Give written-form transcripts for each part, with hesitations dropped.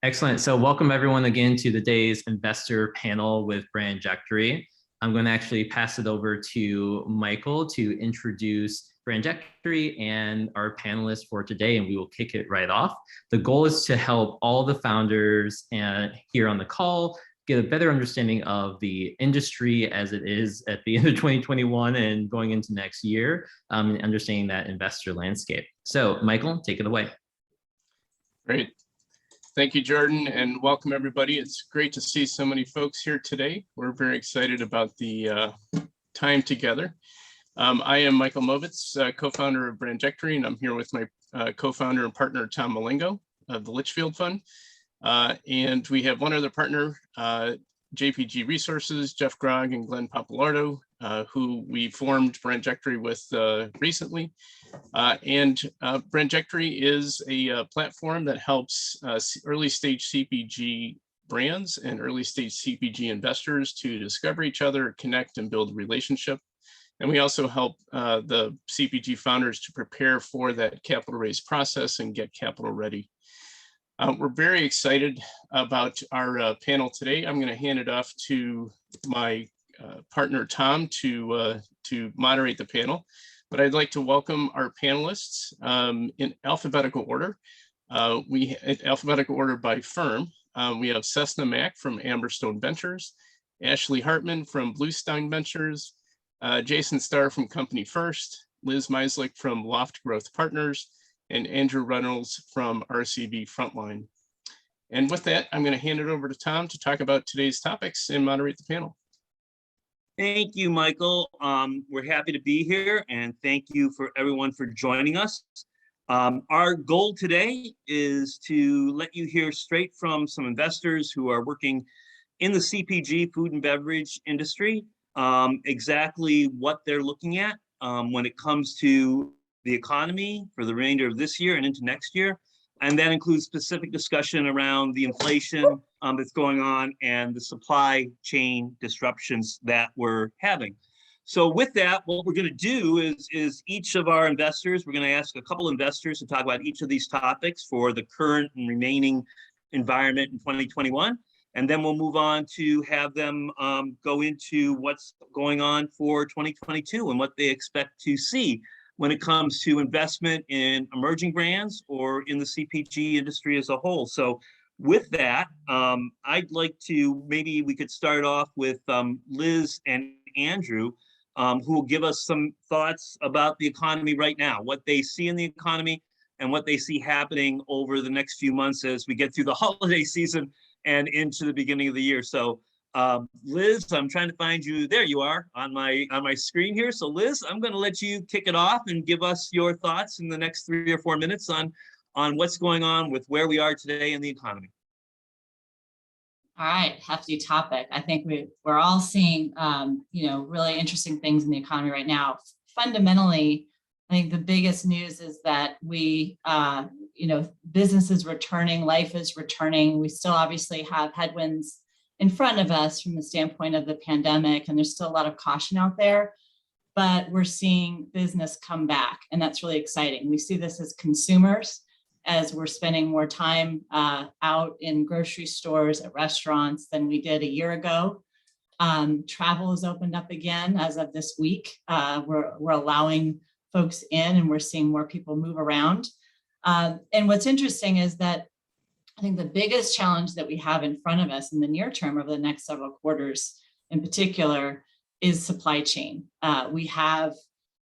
Excellent. So welcome everyone again to the day's investor panel with Brandjectory. I'm going to actually pass it over to Michael to introduce Brandjectory and our panelists for today, and we will kick it right off. The goal is to help all the founders here on the call get a better understanding of the industry as it is at the end of 2021 and going into next year, and understanding that investor landscape. So Michael, take it away. Great. Thank you, Jordan, and welcome everybody. It's great to see so many folks here today. We're very excited about the time together. I am Michael Movitz, co-founder of Brandjectory, and I'm here with my co-founder and partner, Tom Malengo of the Litchfield Fund. And we have one other partner, JPG Resources, Jeff Grogg and Glenn Papalardo, who we formed Brandjectory with recently. Brandjectory is a platform that helps early stage CPG brands and early stage CPG investors to discover each other, connect, and build a relationship. And we also help the CPG founders to prepare for that capital raise process and get capital ready. We're very excited about our panel today. I'm going to hand it off to my partner, Tom, to moderate the panel. But I'd like to welcome our panelists in alphabetical order. Alphabetical order by firm. We have Cessna Mack from Amberstone Ventures, Ashley Hartman from Bluestein Ventures, Jason Starr from Company First, Liz Meislich from Loft Growth Partners, and Andrew Reynolds from RCB Frontline. And with that, I'm going to hand it over to Tom to talk about today's topics and moderate the panel. Thank you, Michael. We're happy to be here, and thank you for everyone for joining us. Our goal today is to let you hear straight from some investors who are working in the CPG, food and beverage industry, exactly what they're looking at when it comes to the economy for the remainder of this year and into next year. And that includes specific discussion around the inflation that's going on and the supply chain disruptions that we're having. So with that, what we're going to do is each of our investors, we're going to ask a couple investors to talk about each of these topics for the current and remaining environment in 2021. And then we'll move on to have them go into what's going on for 2022 and what they expect to see when it comes to investment in emerging brands or in the CPG industry as a whole. So with that, I'd like to, maybe we could start off with Liz and Andrew, who will give us some thoughts about the economy right now, what they see in the economy and what they see happening over the next few months as we get through the holiday season and into the beginning of the year. So Liz, I'm trying to find you. There you are on my screen here. So Liz, I'm going to let you kick it off and give us your thoughts in the next 3 or 4 minutes on what's going on with where we are today in the economy. All right, hefty topic. I think we're all seeing really interesting things in the economy right now. Fundamentally, I think the biggest news is that business is returning, life is returning. We still obviously have headwinds in front of us from the standpoint of the pandemic, and there's still a lot of caution out there, but we're seeing business come back, and that's really exciting. We see this as consumers, as we're spending more time out in grocery stores, at restaurants than we did a year ago. Travel has opened up again as of this week. We're allowing folks in, and we're seeing more people move around. And what's interesting is that I think the biggest challenge that we have in front of us in the near term over the next several quarters in particular is supply chain. We have,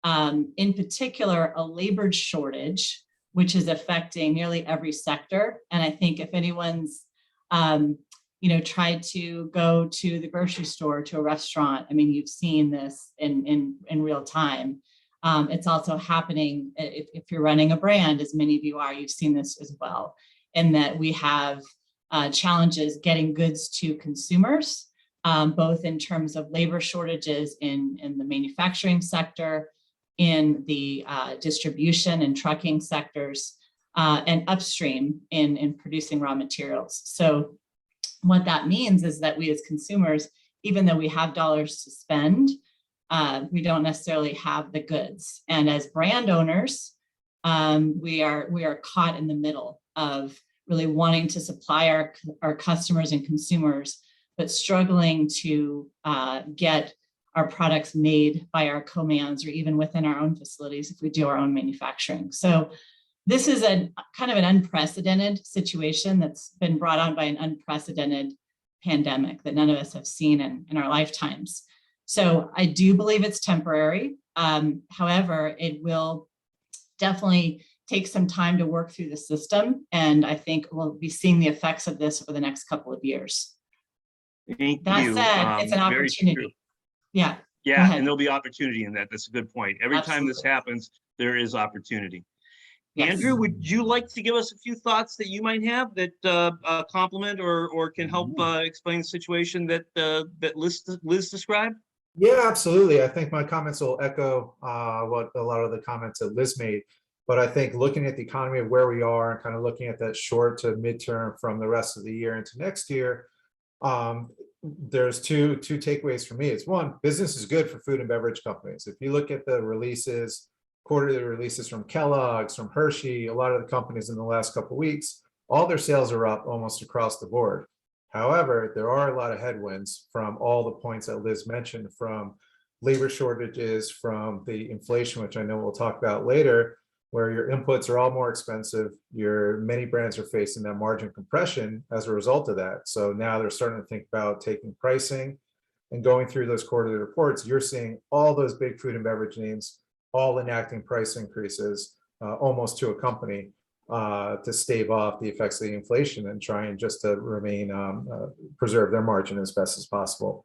in particular, a labor shortage, which is affecting nearly every sector. And I think if anyone's, tried to go to the grocery store, to a restaurant, I mean, you've seen this in real time. It's also happening if you're running a brand, as many of you are, you've seen this as well, in that we have challenges getting goods to consumers, both in terms of labor shortages in the manufacturing sector, in the distribution and trucking sectors, and upstream in producing raw materials. So what that means is that we as consumers, even though we have dollars to spend, we don't necessarily have the goods. And as brand owners, we are caught in the middle of really wanting to supply our customers and consumers, but struggling to get our products made by our co-mans or even within our own facilities if we do our own manufacturing. So this is a kind of an unprecedented situation that's been brought on by an unprecedented pandemic that none of us have seen in our lifetimes. So I do believe it's temporary. However, it will definitely take some time to work through the system. And I think we'll be seeing the effects of this over the next couple of years. Thank That you. said, it's an Very true. opportunity. Yeah. Yeah, and there'll be opportunity in that. That's a good point. Every time this Absolutely. happens, there is opportunity. Yes. Andrew, would you like to give us a few thoughts that you might have that complement or can help explain the situation that Liz described? Yeah, absolutely. I think my comments will echo what a lot of the comments that Liz made. But I think looking at the economy of where we are and kind of looking at that short to midterm from the rest of the year into next year, there's two takeaways for me. It's one, business is good for food and beverage companies. If you look at the releases, quarterly releases from Kellogg's, from Hershey, a lot of the companies in the last couple of weeks, all their sales are up almost across the board. However, there are a lot of headwinds from all the points that Liz mentioned, from labor shortages, from the inflation, which I know we'll talk about later, where your inputs are all more expensive. Many brands are facing that margin compression as a result of that. So now they're starting to think about taking pricing and going through those quarterly reports. You're seeing all those big food and beverage names all enacting price increases almost to a company to stave off the effects of the inflation and trying just to remain preserve their margin as best as possible.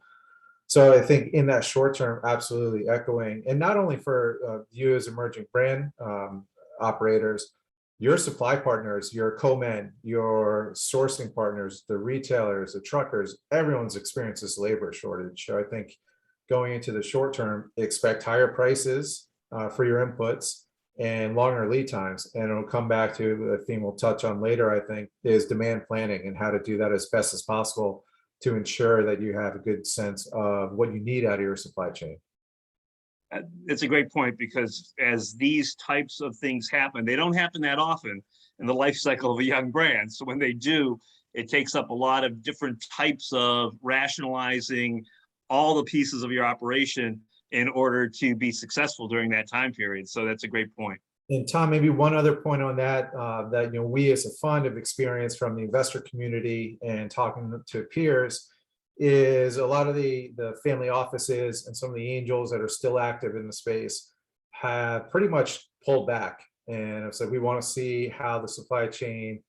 So I think in that short term, absolutely echoing, and not only for you as emerging brand operators, your supply partners, your co-men, your sourcing partners, the retailers, the truckers, everyone's experienced this labor shortage. So I think going into the short term, expect higher prices for your inputs and longer lead times. And it'll come back to a theme we'll touch on later, I think, is demand planning and how to do that as best as possible to ensure that you have a good sense of what you need out of your supply chain. It's a great point, because as these types of things happen, they don't happen that often in the life cycle of a young brand. So when they do, it takes up a lot of different types of rationalizing all the pieces of your operation in order to be successful during that time period. So that's a great point. And Tom, maybe one other point on that, that we as a fund have experienced from the investor community and talking to peers, is a lot of the family offices and some of the angels that are still active in the space have pretty much pulled back and have said, we want to see how the supply chain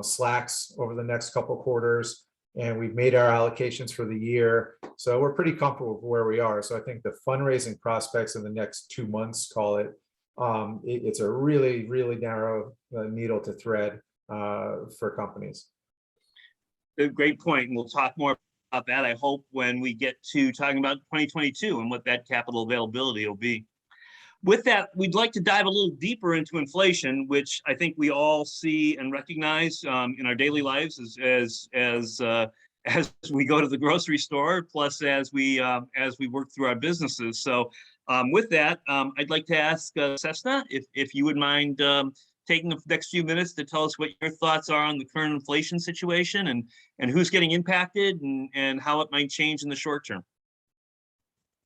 slacks over the next couple of quarters. And we've made our allocations for the year. So we're pretty comfortable with where we are. So I think the fundraising prospects in the next 2 months, call it, it's a really, really narrow needle to thread for companies. A great point, and we'll talk more about that, I hope, when we get to talking about 2022 and what that capital availability will be. With that, we'd like to dive a little deeper into inflation, which I think we all see and recognize in our daily lives as we go to the grocery store, plus as we work through our businesses. So with that, I'd like to ask Cessna if you would mind taking the next few minutes to tell us what your thoughts are on the current inflation situation and who's getting impacted and how it might change in the short term.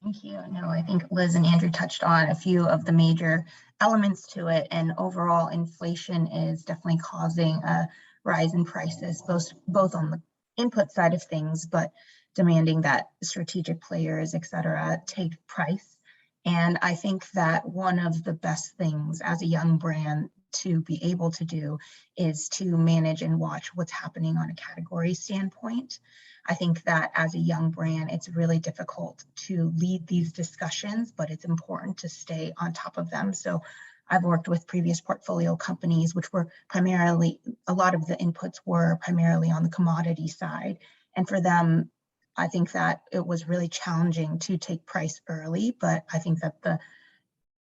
Thank you. No, I think Liz and Andrew touched on a few of the major elements to it, and overall inflation is definitely causing a rise in prices, both on the input side of things, but demanding that strategic players, et cetera, take price. And I think that one of the best things as a young brand to be able to do is to manage and watch what's happening on a category standpoint. I think that as a young brand, it's really difficult to lead these discussions, but it's important to stay on top of them. So I've worked with previous portfolio companies, which were primarily, a lot of the inputs were primarily on the commodity side. And for them, I think that it was really challenging to take price early, but I think that the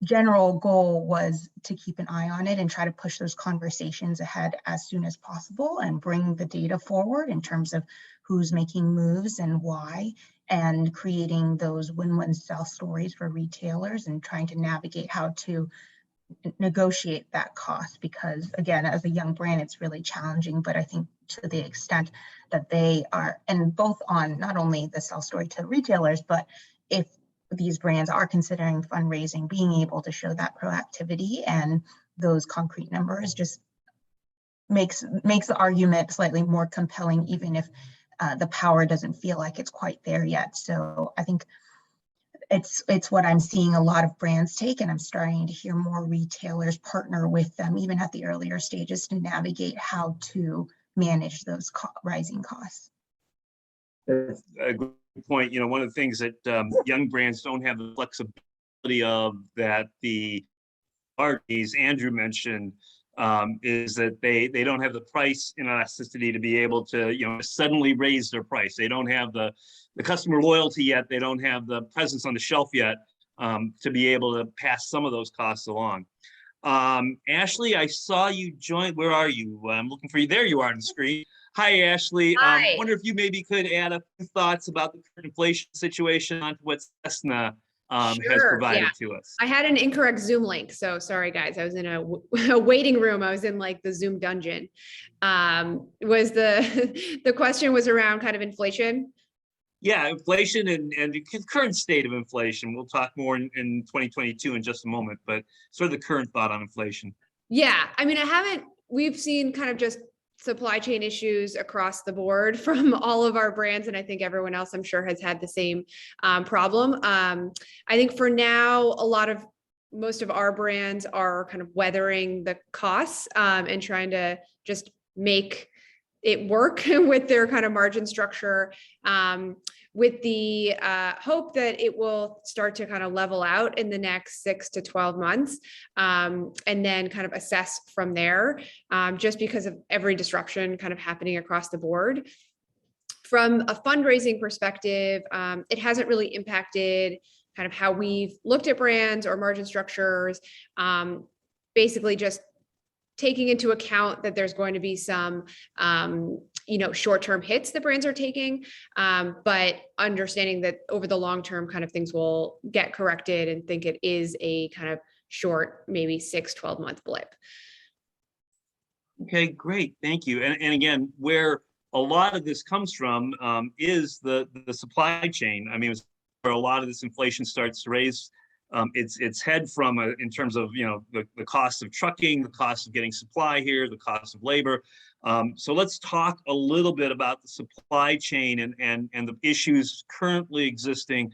general goal was to keep an eye on it and try to push those conversations ahead as soon as possible and bring the data forward in terms of who's making moves and why, and creating those win-win sell stories for retailers and trying to navigate how to negotiate that cost, because again, as a young brand, it's really challenging. But I think to the extent that they are, and both on not only the sell story to retailers, but if these brands are considering fundraising, being able to show that proactivity and those concrete numbers just makes the argument slightly more compelling, even if the power doesn't feel like it's quite there yet. So I think it's what I'm seeing a lot of brands take, and I'm starting to hear more retailers partner with them, even at the earlier stages, to navigate how to manage those rising costs. That's a good point. You know, one of the things that young brands don't have the flexibility of that the parties Andrew mentioned is that they don't have the price inelasticity to be able to, you know, suddenly raise their price. They don't have the customer loyalty yet. They don't have the presence on the shelf yet to be able to pass some of those costs along. Ashley, I saw you join. Where are you? I'm looking for you. There you are on the screen. Hi, Ashley. Hi. I wonder if you maybe could add a few thoughts about the current inflation situation onto what Cessna has provided to us. I had an incorrect Zoom link, so sorry guys. I was in a waiting room. I was in like the Zoom dungeon. Was the question was around kind of inflation? Yeah, inflation and the current state of inflation. We'll talk more in 2022 in just a moment, but sort of the current thought on inflation. Yeah, I mean, we've seen kind of just supply chain issues across the board from all of our brands. And I think everyone else, I'm sure, has had the same problem. I think for now, most of our brands are kind of weathering the costs and trying to just make it work with their kind of margin structure, with the hope that it will start to kind of level out in the next 6 to 12 months, and then kind of assess from there, just because of every disruption kind of happening across the board. From a fundraising perspective, it hasn't really impacted kind of how we've looked at brands or margin structures, basically just taking into account that there's going to be some, short-term hits that brands are taking, but understanding that over the long term, kind of things will get corrected, and think it is a kind of short, maybe 6-12 month blip. Okay, great, thank you. And again, where a lot of this comes from is the supply chain. I mean, where a lot of this inflation starts to raise its head from in terms of, you know, the cost of trucking, the cost of getting supply here, the cost of labor. So let's talk a little bit about the supply chain and the issues currently existing.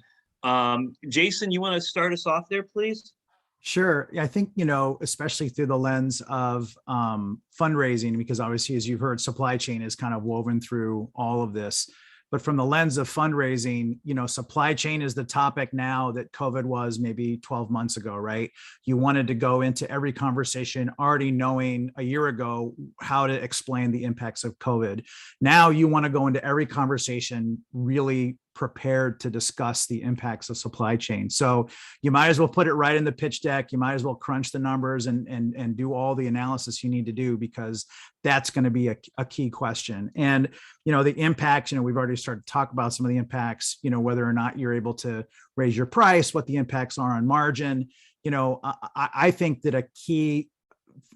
Jason, you want to start us off there, please? Sure. I think, you know, especially through the lens of fundraising, because obviously, as you've heard, supply chain is kind of woven through all of this. But from the lens of fundraising, you know, supply chain is the topic now that COVID was maybe 12 months ago, right? You wanted to go into every conversation already knowing a year ago how to explain the impacts of COVID. Now you want to go into every conversation really prepared to discuss the impacts of supply chain. So you might as well put it right in the pitch deck. You might as well crunch the numbers and do all the analysis you need to do, because that's going to be a key question. And, you know, the impacts, you know, we've already started to talk about some of the impacts, you know, whether or not you're able to raise your price, what the impacts are on margin. You know, I think that a key,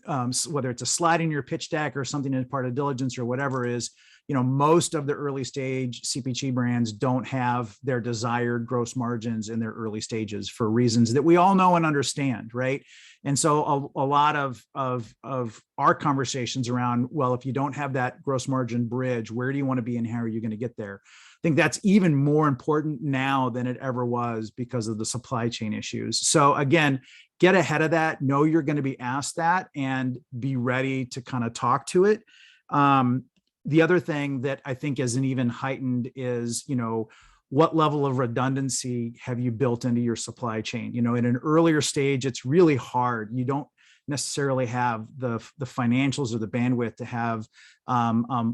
whether it's a slide in your pitch deck or something in part of diligence or whatever, is, you know, most of the early stage CPG brands don't have their desired gross margins in their early stages for reasons that we all know and understand, right? And so a lot of our conversations around, well, if you don't have that gross margin bridge, where do you want to be and how are you going to get there? I think that's even more important now than it ever was because of the supply chain issues. So again, get ahead of that, know you're going to be asked that, and be ready to kind of talk to it. The other thing that I think isn't even heightened is, you know, what level of redundancy have you built into your supply chain? You know, in an earlier stage, it's really hard. You don't necessarily have the financials or the bandwidth to have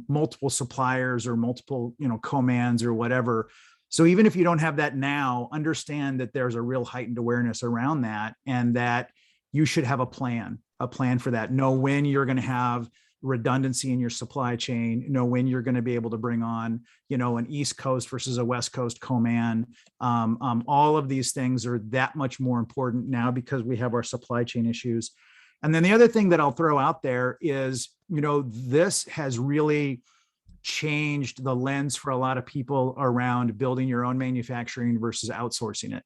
multiple suppliers or multiple, you know, co-mans or whatever. So even if you don't have that now, understand that there's a real heightened awareness around that, and that you should have a plan for that. Know when you're going to have redundancy in your supply chain, know when you're going to be able to bring on, an East Coast versus a West Coast co-man. All of these things are that much more important now because we have our supply chain issues. And then the other thing that I'll throw out there is, this has really changed the lens for a lot of people around building your own manufacturing versus outsourcing it.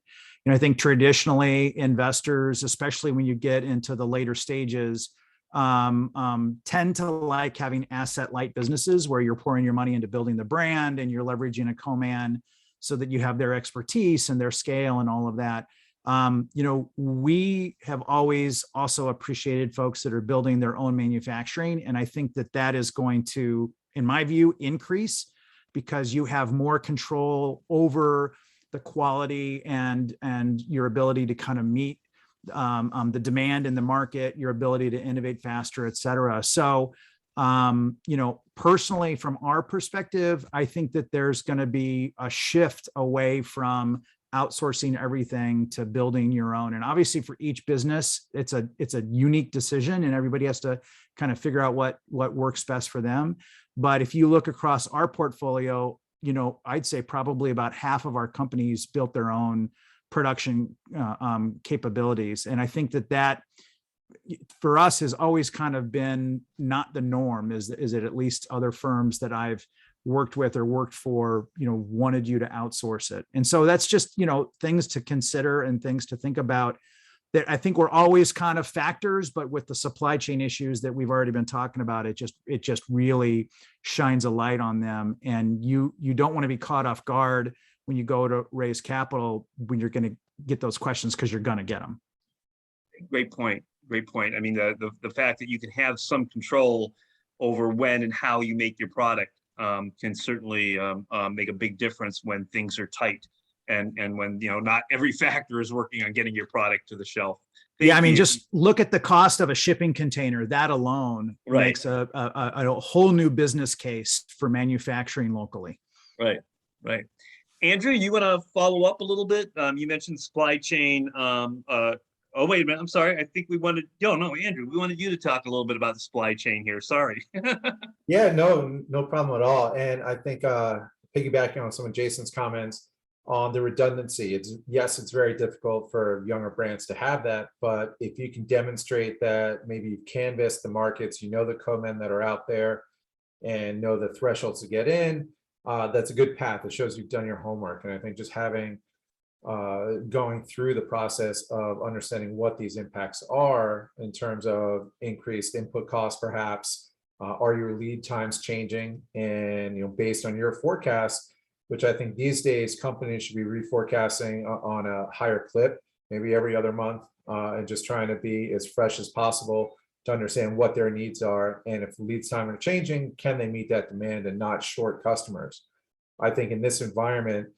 I think traditionally investors, especially when you get into the later stages, tend to like having asset light businesses where you're pouring your money into building the brand and you're leveraging a co-man so that you have their expertise and their scale and all of that. We have always also appreciated folks that are building their own manufacturing. And I think that that is going to, in my view, increase because you have more control over the quality and your ability to kind of meet the demand in the market, your ability to innovate faster, et cetera. So, personally, from our perspective, I think that there's going to be a shift away from outsourcing everything to building your own. And obviously for each business, it's a unique decision and everybody has to kind of figure out what works best for them. But if you look across our portfolio, I'd say probably about half of our companies built their own production capabilities. And I think that for us has always kind of been not the norm, is it at least other firms that I've worked with or worked for, wanted you to outsource it. And so that's just, things to consider and things to think about that I think were always kind of factors, but with the supply chain issues that we've already been talking about, it just really shines a light on them. And you don't want to be caught off guard when you go to raise capital, when you're going to get those questions, because you're going to get them. Great point. I mean, the fact that you can have some control over when and how you make your product can certainly make a big difference when things are tight and when not every factor is working on getting your product to the shelf. Yeah, I mean, just look at the cost of a shipping container. That alone makes a whole new business case for manufacturing locally. Right. Andrew, you want to follow up a little bit? You mentioned supply chain. Oh, wait a minute. I'm sorry. I think Andrew, we wanted you to talk a little bit about the supply chain here. Sorry. Yeah, no problem at all. And I think piggybacking on some of Jason's comments on the redundancy, it's very difficult for younger brands to have that. But if you can demonstrate that maybe you've canvassed the markets, the co-men that are out there and know the thresholds to get in, that's a good path. It shows you've done your homework. And I think just going through the process of understanding what these impacts are in terms of increased input costs, perhaps, are your lead times changing? And, based on your forecast, which I think these days companies should be reforecasting on a higher clip, maybe every other month, and just trying to be as fresh as possible to understand what their needs are. And if the lead time are changing, can they meet that demand and not short customers? I think in this environment,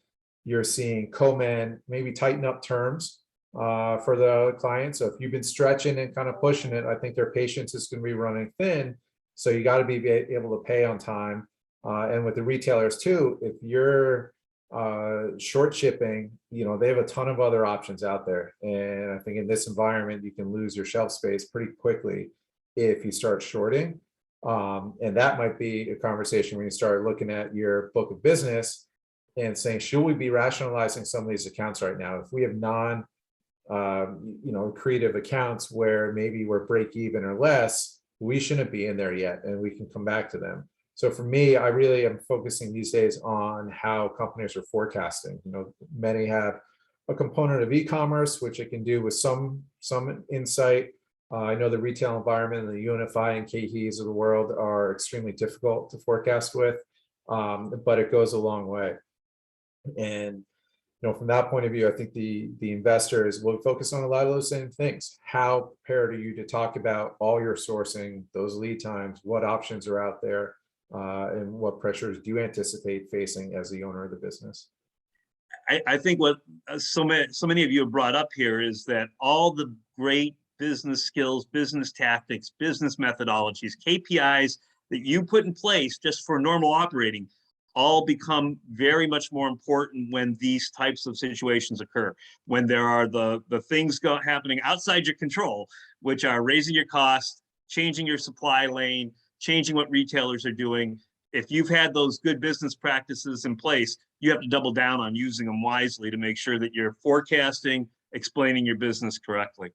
you're seeing co-man maybe tighten up terms for the client. So if you've been stretching and kind of pushing it, I think their patience is going to be running thin. So you got to be able to pay on time. And with the retailers too, if you're short shipping, they have a ton of other options out there. And I think in this environment, you can lose your shelf space pretty quickly if you start shorting. And that might be a conversation when you start looking at your book of business and saying, should we be rationalizing some of these accounts right now? If we have creative accounts where maybe we're break even or less, we shouldn't be in there yet, and we can come back to them. So for me, I really am focusing these days on how companies are forecasting. Many have a component of e-commerce, which it can do with some insight. I know the retail environment and the Unify and KeHEs of the world are extremely difficult to forecast with, but it goes a long way. And from that point of view, I think the investors will focus on a lot of those same things. How prepared are you to talk about all your sourcing, those lead times, what options are out there, and what pressures do you anticipate facing as the owner of the business? I think what so many of you have brought up here is that all the great business skills, business tactics, business methodologies, KPIs that you put in place just for normal operating all become very much more important when these types of situations occur, when there are the things happening outside your control, which are raising your costs, changing your supply lane, changing what retailers are doing. If you've had those good business practices in place, you have to double down on using them wisely to make sure that you're forecasting, explaining your business correctly.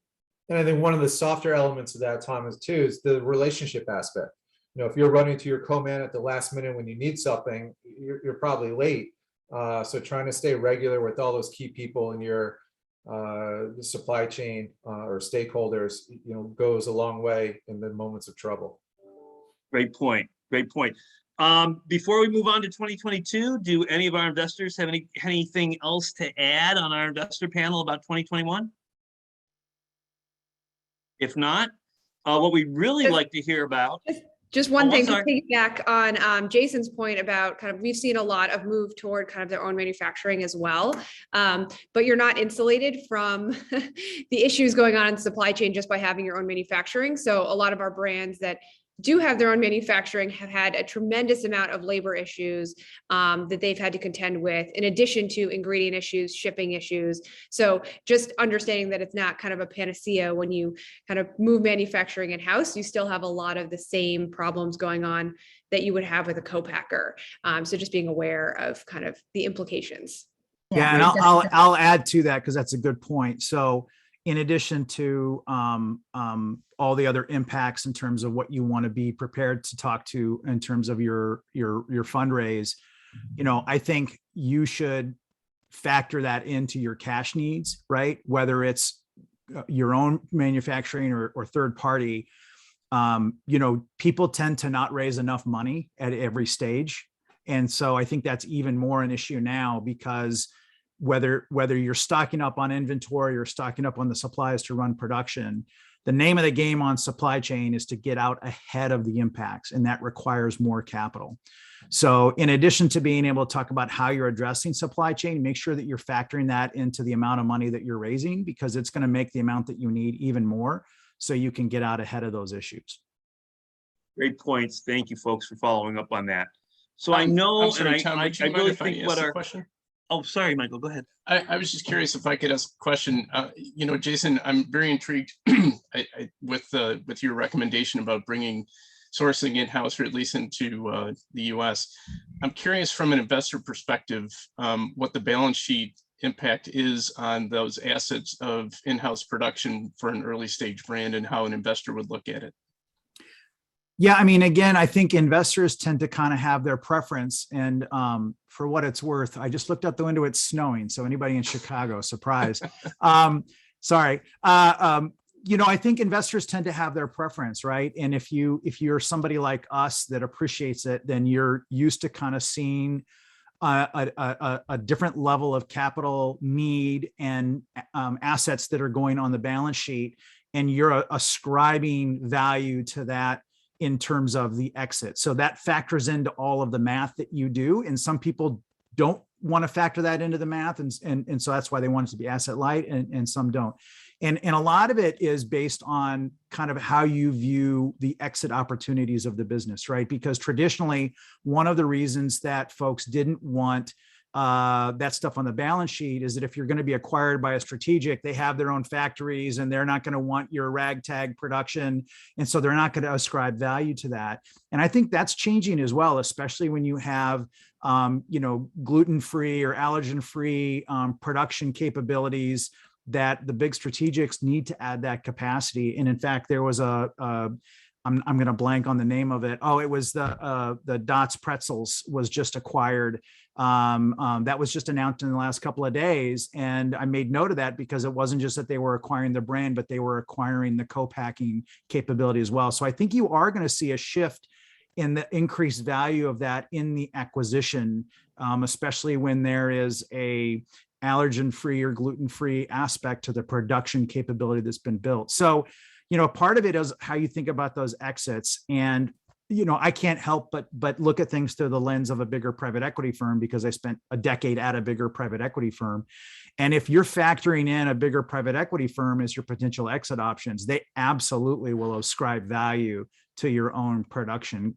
And I think one of the softer elements of that, Thomas, too, is the relationship aspect. You know, if you're running to your co-man at the last minute when you need something, you're probably late. So trying to stay regular with all those key people in your supply chain or stakeholders, you know, goes a long way in the moments of trouble. Great point. Great point. Before we move on to 2022, do any of our investors have anything else to add on our investor panel about 2021? If not, what we'd really like to hear about. Just one thing to sorry. piggyback on Jason's point about kind of, we've seen a lot of move toward kind of their own manufacturing as well. But you're not insulated from the issues going on in the supply chain just by having your own manufacturing. So a lot of our brands that do have their own manufacturing have had a tremendous amount of labor issues that they've had to contend with, in addition to ingredient issues, shipping issues. So just understanding that it's not kind of a panacea when you kind of move manufacturing in-house, you still have a lot of the same problems going on that you would have with a co-packer. So just being aware of kind of the implications. Yeah, and I'll add to that because that's a good point. So in addition to all the other impacts in terms of what you want to be prepared to talk to in terms of your fundraise, you know, I think you should factor that into your cash needs, right? Whether it's your own manufacturing or third party, you know, people tend to not raise enough money at every stage. And so I think that's even more an issue now, because whether you're stocking up on inventory or stocking up on the supplies to run production, the name of the game on supply chain is to get out ahead of the impacts, and that requires more capital. So in addition to being able to talk about how you're addressing supply chain, make sure that you're factoring that into the amount of money that you're raising, because it's going to make the amount that you need even more so you can get out ahead of those issues. Great points. Thank you, folks, for following up on that. So I know, I'm sorry, and Tom, I would you mind really if I think ask what a our question? Oh, sorry, Michael, go ahead. I was just curious if I could ask a question. You know, Jason, I'm very intrigued with your recommendation about bringing sourcing in-house, or at least into the US. I'm curious from an investor perspective, what the balance sheet impact is on those assets of in-house production for an early stage brand, and how an investor would look at it. Yeah, I mean, again, I think investors tend to kind of have their preference. And for what it's worth, I just looked out the window, it's snowing. So anybody in Chicago, surprise. Sorry. You know, I think investors tend to have their preference, right? And if you're somebody like us that appreciates it, then you're used to kind of seeing a different level of capital need and assets that are going on the balance sheet. And you're ascribing value to that in terms of the exit. So that factors into all of the math that you do. And some people don't want to factor that into the math. And so that's why they want it to be asset light, and some don't. And a lot of it is based on kind of how you view the exit opportunities of the business, right? Because traditionally, one of the reasons that folks didn't want that stuff on the balance sheet is that if you're going to be acquired by a strategic, they have their own factories and they're not going to want your ragtag production. And so they're not going to ascribe value to that. And I think that's changing as well, especially when you have, you know, gluten-free or allergen-free production capabilities that the big strategics need to add that capacity. And in fact, there was I'm going to blank on the name of it. Oh, it was the Dots Pretzels was just acquired. That was just announced in the last couple of days. And I made note of that because it wasn't just that they were acquiring the brand, but they were acquiring the co-packing capability as well. So I think you are going to see a shift in the increased value of that in the acquisition, especially when there is a allergen-free or gluten-free aspect to the production capability that's been built. So, you know, part of it is how you think about those exits. And, you know, I can't help but look at things through the lens of a bigger private equity firm, because I spent a decade at a bigger private equity firm. And if you're factoring in a bigger private equity firm as your potential exit options, they absolutely will ascribe value to your own production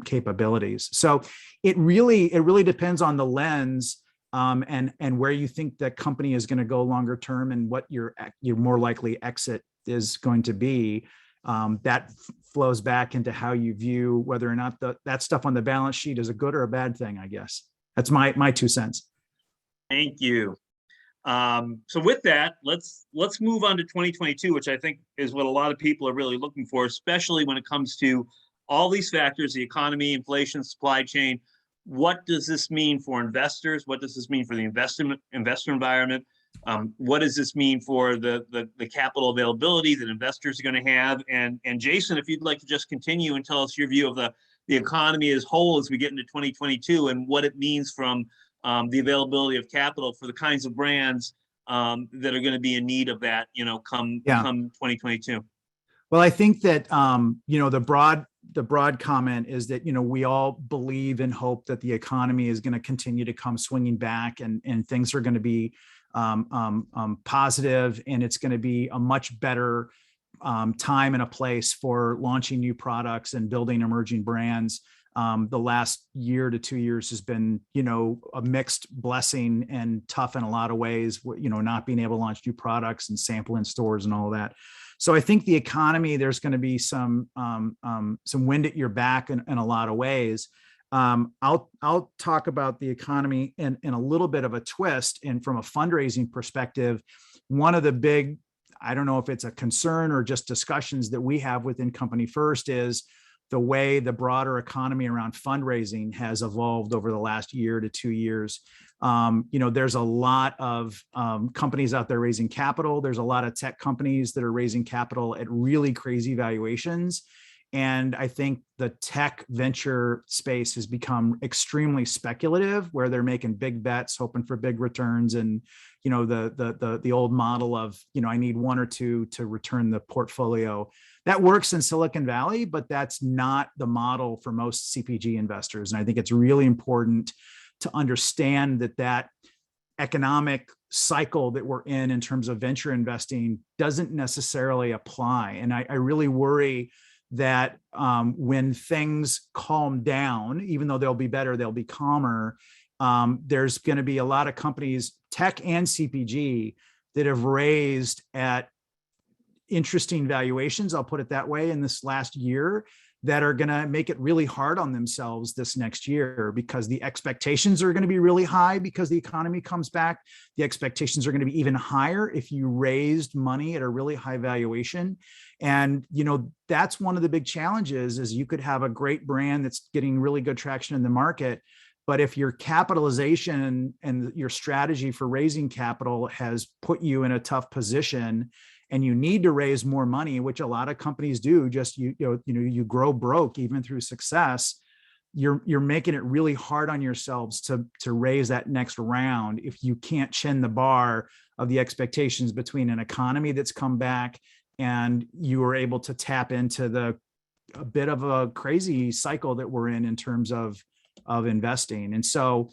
capabilities. So it really depends on the lens and where you think the company is going to go longer term and what your more likely exit is going to be. that flows back into how you view whether or not that stuff on the balance sheet is a good or a bad thing, I guess. That's my 2 cents. Thank you. So with that, let's move on to 2022, which I think is what a lot of people are really looking for, especially when it comes to all these factors, the economy, inflation, supply chain. What does this mean for investors? What does this mean for the investor environment? What does this mean for the capital availability that investors are going to have? And Jason, if you'd like to just continue and tell us your view of the economy as whole as we get into 2022 and what it means from the availability of capital for the kinds of brands that are going to be in need of that, come 2022. Well, I think that the broad comment is that we all believe and hope that the economy is going to continue to come swinging back, and things are going to be positive, and it's going to be a much better time and a place for launching new products and building emerging brands. The last year to 2 years has been, a mixed blessing and tough in a lot of ways, not being able to launch new products and sample in stores and all of that. So I think the economy, there's going to be some wind at your back in a lot of ways. I'll talk about the economy in a little bit of a twist. And from a fundraising perspective, one of the big, I don't know if it's a concern or just discussions that we have within Company First, is the way the broader economy around fundraising has evolved over the last year to 2 years. There's a lot of companies out there raising capital. There's a lot of tech companies that are raising capital at really crazy valuations. And I think the tech venture space has become extremely speculative, where they're making big bets, hoping for big returns. And, the old model of, I need 1 or 2 to return the portfolio. That works in Silicon Valley, but that's not the model for most CPG investors. And I think it's really important to understand that economic cycle that we're in terms of venture investing doesn't necessarily apply. And I really worry that when things calm down, even though they'll be better, they'll be calmer. There's going to be a lot of companies, tech and CPG, that have raised at interesting valuations, I'll put it that way, in this last year, that are going to make it really hard on themselves this next year, because the expectations are going to be really high because the economy comes back. The expectations are going to be even higher if you raised money at a really high valuation. And, that's one of the big challenges, is you could have a great brand that's getting really good traction in the market, but if your capitalization and your strategy for raising capital has put you in a tough position, and you need to raise more money, which a lot of companies do, just you grow broke even through success, you're making it really hard on yourselves to raise that next round if you can't chin the bar of the expectations between an economy that's come back and you are able to tap into a bit of a crazy cycle that we're in terms of investing. And so,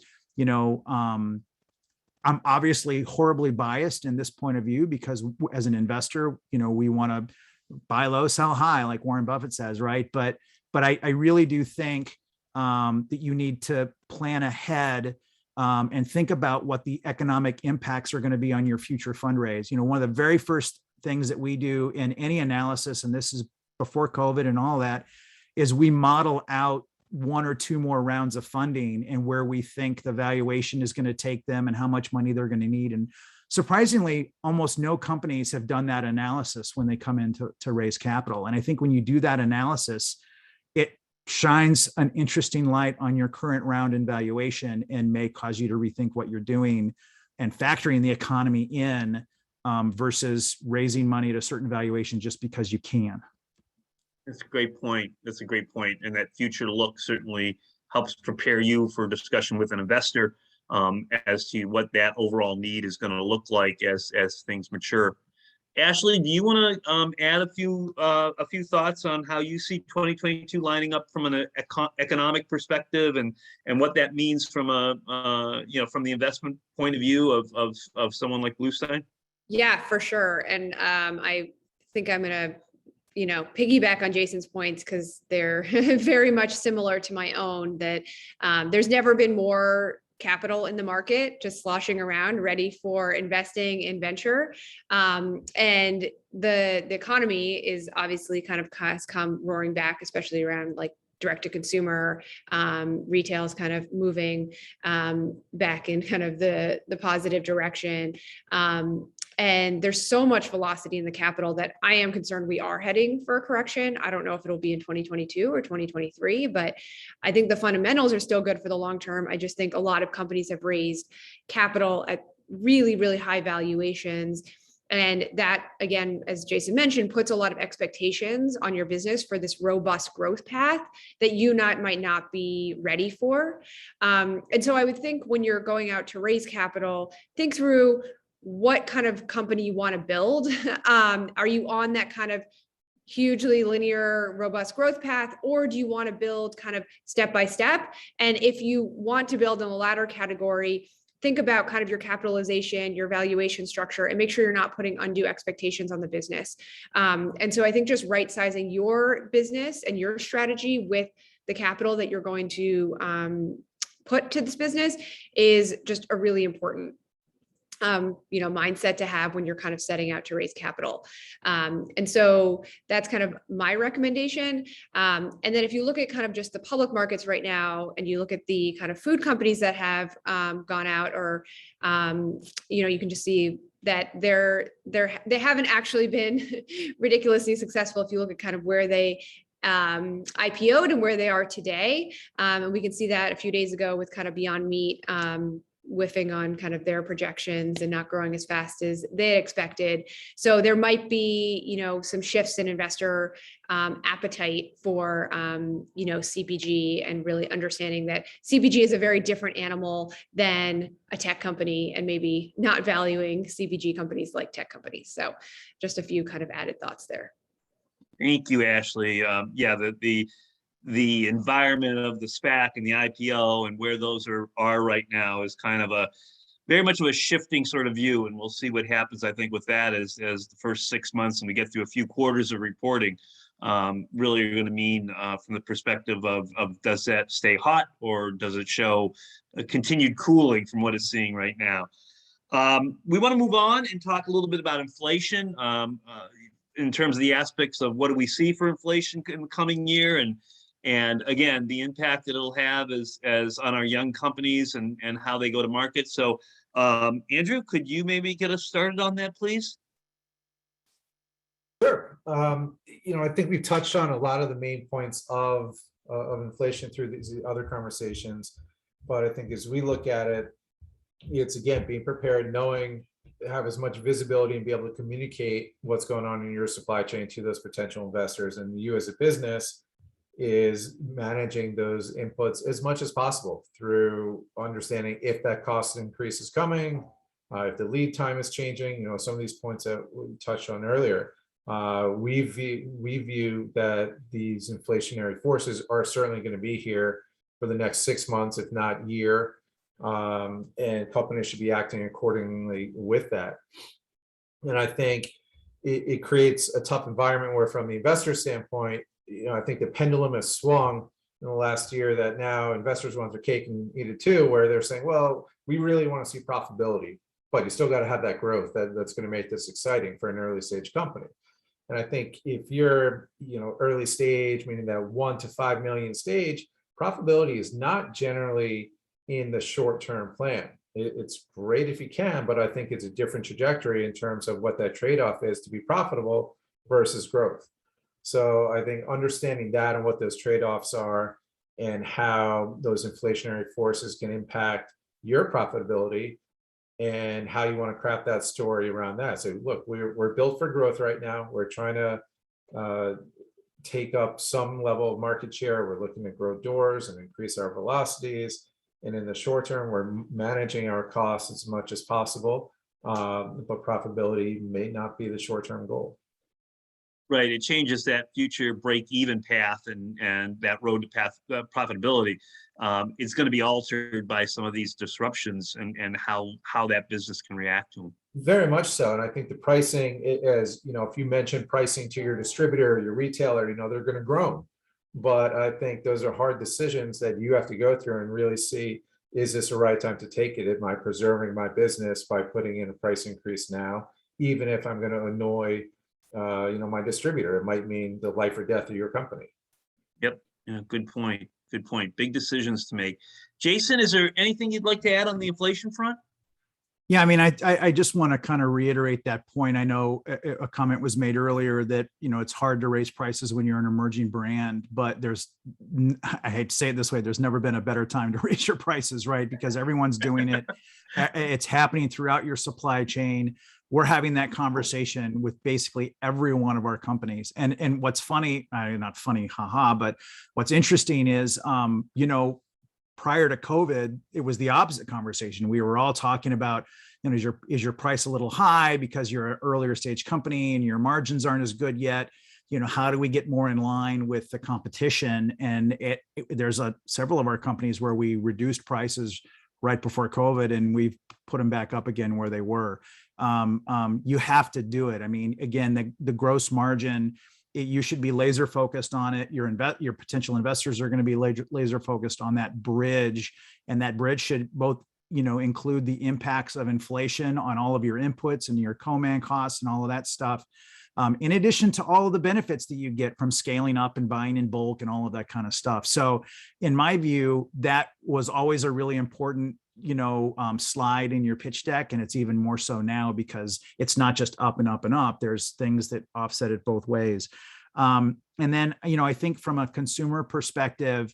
I'm obviously horribly biased in this point of view, because as an investor, we want to buy low, sell high, like Warren Buffett says, right? But I really do think that you need to plan ahead and think about what the economic impacts are going to be on your future fundraise. One of the very first things that we do in any analysis, and this is before COVID and all that, is we model out 1 or 2 more rounds of funding and where we think the valuation is going to take them and how much money they're going to need. And surprisingly, almost no companies have done that analysis when they come in to raise capital. And I think when you do that analysis, it shines an interesting light on your current round in valuation and may cause you to rethink what you're doing and factoring the economy in versus raising money at a certain valuation just because you can. That's a great point. That's a great point. And that future look certainly helps prepare you for discussion with an investor as to what that overall need is going to look like as things mature. Ashley, do you want to add a few thoughts on how you see 2022 lining up from an economic perspective and what that means from from the investment point of view of someone like Bluestein? Yeah, for sure. And I think I'm going to piggyback on Jason's points, because they're very much similar to my own, that there's never been more capital in the market, just sloshing around, ready for investing in venture. And the economy is obviously has come roaring back, especially around like direct to consumer. Retail is kind of moving back in kind of the positive direction. And there's so much velocity in the capital that I am concerned we are heading for a correction. I don't know if it'll be in 2022 or 2023, but I think the fundamentals are still good for the long term. I just think a lot of companies have raised capital at really, really high valuations. And that, again, as Jason mentioned, puts a lot of expectations on your business for this robust growth path that you might not be ready for. And so I would think when you're going out to raise capital, think through what kind of company you want to build. Are you on that kind of hugely linear, robust growth path, or do you want to build kind of step by step? And if you want to build in the latter category, think about kind of your capitalization, your valuation structure, and make sure you're not putting undue expectations on the business. And so I think just right sizing your business and your strategy with the capital that you're going to put to this business is just a really important mindset to have when you're kind of setting out to raise capital. And so that's kind of my recommendation. And then if you look at kind of just the public markets right now, and you look at the kind of food companies that have gone out, or, you can just see that they haven't actually been ridiculously successful. If you look at kind of where they IPO'd and where they are today. And we can see that a few days ago with kind of Beyond Meat, whiffing on kind of their projections and not growing as fast as they expected. So there might be, some shifts in investor appetite for, CPG, and really understanding that CPG is a very different animal than a tech company, and maybe not valuing CPG companies like tech companies. So just a few kind of added thoughts there. Thank you, Ashley. The environment of the SPAC and the IPO and where those are right now is kind of a very much of a shifting sort of view. And we'll see what happens, I think, with that as the first 6 months and we get through a few quarters of reporting, really are going to mean from the perspective of does that stay hot, or does it show a continued cooling from what it's seeing right now? We want to move on and talk a little bit about inflation in terms of the aspects of what do we see for inflation in the coming year, and again, the impact that it'll have as on our young companies and how they go to market. So, Andrew, could you maybe get us started on that, please? Sure. I think we've touched on a lot of the main points of inflation through these other conversations, but I think as we look at it, it's again being prepared, knowing, have as much visibility and be able to communicate what's going on in your supply chain to those potential investors, and you as a business is managing those inputs as much as possible through understanding if that cost increase is coming, if the lead time is changing, some of these points that we touched on earlier. We view that these inflationary forces are certainly going to be here for the next 6 months, if not year, and companies should be acting accordingly with that. And I think it creates a tough environment where, from the investor standpoint, I think the pendulum has swung in the last year, that now investors want their cake and eat it too, where they're saying, well, we really want to see profitability, but you still got to have that growth that's going to make this exciting for an early stage company. And I think if you're, early stage, meaning that 1 to 5 million stage, profitability is not generally in the short-term plan. It's great if you can, but I think it's a different trajectory in terms of what that trade-off is to be profitable versus growth. So I think understanding that and what those trade-offs are and how those inflationary forces can impact your profitability and how you want to craft that story around that. So look, we're built for growth right now. We're trying to take up some level of market share. We're looking to grow doors and increase our velocities. And in the short term, we're managing our costs as much as possible, but profitability may not be the short-term goal. Right, it changes that future break-even path and that road to path profitability. It's going to be altered by some of these disruptions and how that business can react to them. Very much so, and I think the pricing, as if you mention pricing to your distributor or your retailer, they're going to groan. But I think those are hard decisions that you have to go through and really see is this the right time to take it? Am I preserving my business by putting in a price increase now, even if I'm going to annoy, my distributor? It might mean the life or death of your company. Yep. Yeah, good point. Good point. Big decisions to make. Jason, is there anything you'd like to add on the inflation front? Yeah, I mean, I just want to kind of reiterate that point. I know a comment was made earlier that, it's hard to raise prices when you're an emerging brand, but I hate to say it this way, there's never been a better time to raise your prices, right? Because everyone's doing it. It's happening throughout your supply chain. We're having that conversation with basically every one of our companies. And what's funny, not funny, haha, but what's interesting is, prior to COVID, it was the opposite conversation. We were all talking about, is your price a little high because you're an earlier stage company and your margins aren't as good yet? How do we get more in line with the competition? And there's several of our companies where we reduced prices right before COVID, and we've put them back up again where they were. You have to do it. I mean, again, the gross margin, you should be laser focused on it. Your potential investors are going to be laser focused on that bridge, and that bridge should both, include the impacts of inflation on all of your inputs and your co-man costs and all of that stuff. In addition to all of the benefits that you get from scaling up and buying in bulk and all of that kind of stuff. So in my view, that was always a really important, slide in your pitch deck. And it's even more so now because it's not just up and up and up. There's things that offset it both ways. And then, I think from a consumer perspective,